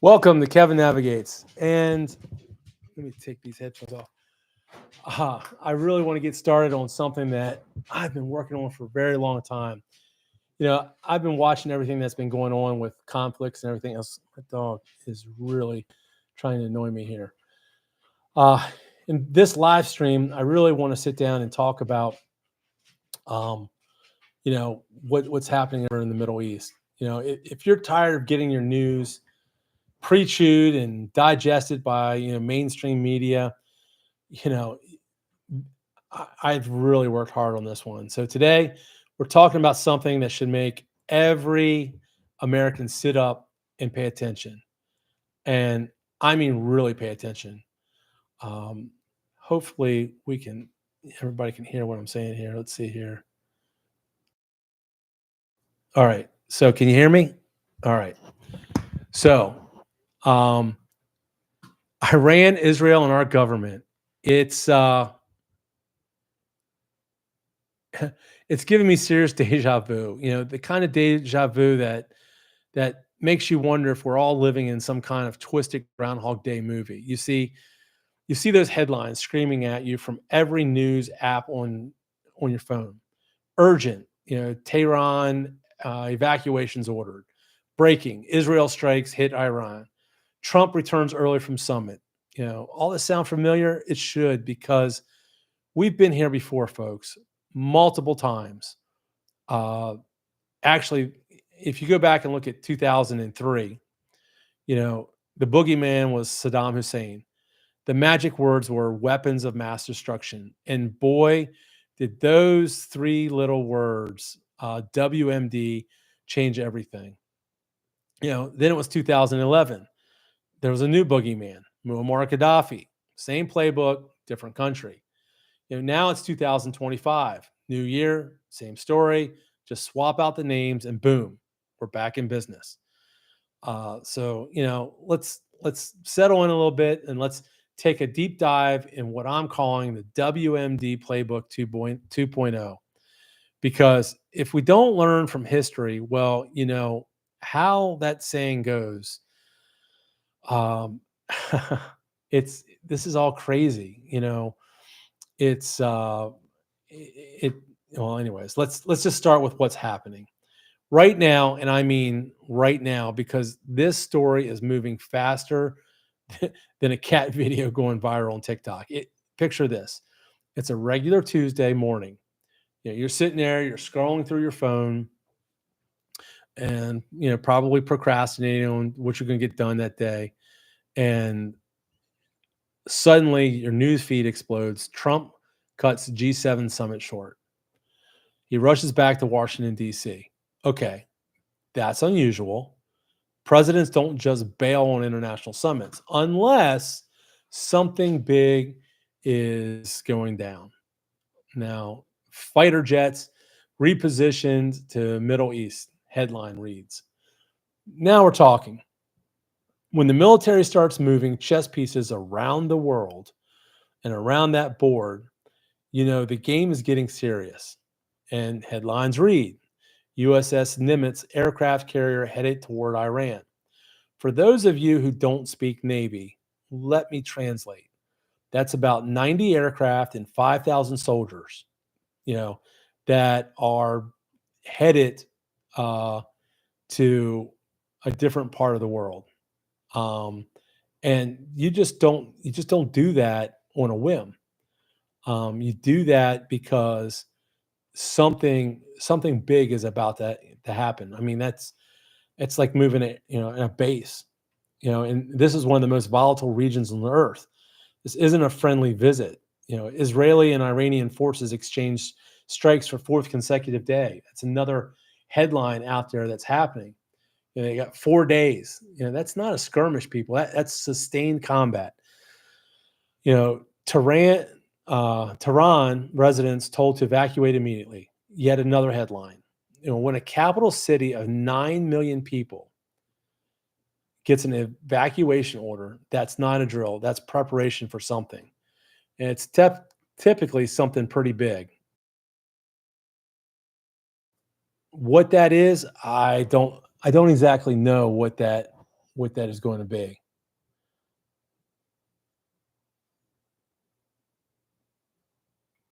Welcome to Kevin Navigates. And let me take these headphones off. I really want to get started on something that I've been working on for a very long time. I've been watching everything that's been going on with conflicts and everything else. My dog is really trying to annoy me here. In this live stream, I really want to sit down and talk about, what's happening over in the Middle East. If you're tired of getting your news pre-chewed and digested by mainstream media, I've really worked hard on this one. So today we're talking about something that should make every American sit up and pay attention, and I mean really pay attention. Hopefully everybody can hear what I'm saying here. Let's see here. All right, so can you hear me? All right, so Iran, Israel, and our government. It's it's giving me serious deja vu. The kind of deja vu that makes you wonder if we're all living in some kind of twisted Groundhog Day movie. You see those headlines screaming at you from every news app on your phone. Urgent, Tehran evacuations ordered. Breaking, Israel strikes hit Iran. Trump returns early from summit. All this sound familiar? It should, because we've been here before, folks, multiple times. Actually, if you go back and look at 2003, the boogeyman was Saddam Hussein. The magic words were weapons of mass destruction. And boy, did those three little words, WMD, change everything. Then it was 2011. There was a new boogeyman, Muammar Gaddafi. Same playbook, different country. Now it's 2025. New year, same story. Just swap out the names and boom, we're back in business. So let's settle in a little bit and let's take a deep dive in what I'm calling the WMD Playbook 2.0. Because if we don't learn from history, well, how that saying goes, this is all crazy. It's well, anyways, let's just start with what's happening right now. And I mean right now, because this story is moving faster than a cat video going viral on TikTok. Picture this. It's a regular Tuesday morning. You're sitting there, you're scrolling through your phone and, probably procrastinating on what you're going to get done that day. And suddenly your news feed explodes. Trump cuts G7 summit short. He rushes back to Washington, D.C. Okay, that's unusual. Presidents don't just bail on international summits unless something big is going down. Now, fighter jets repositioned to Middle East, headline reads. Now we're talking. When the military starts moving chess pieces around the world and around that board, the game is getting serious. And headlines read, USS Nimitz aircraft carrier headed toward Iran. For those of you who don't speak Navy, let me translate. That's about 90 aircraft and 5,000 soldiers, that are headed to a different part of the world. And you just don't do that on a whim. You do that because something big is about to happen. I mean, it's like moving it, in a base, and this is one of the most volatile regions on the earth. This isn't a friendly visit. Israeli and Iranian forces exchanged strikes for fourth consecutive day. That's another headline out there that's happening. They got 4 days. That's not a skirmish, people. That's sustained combat. Tehran residents told to evacuate immediately. Yet another headline. When a capital city of 9 million people gets an evacuation order, that's not a drill. That's preparation for something. And it's typically something pretty big. What that is, I don't exactly know what that what that is going to be.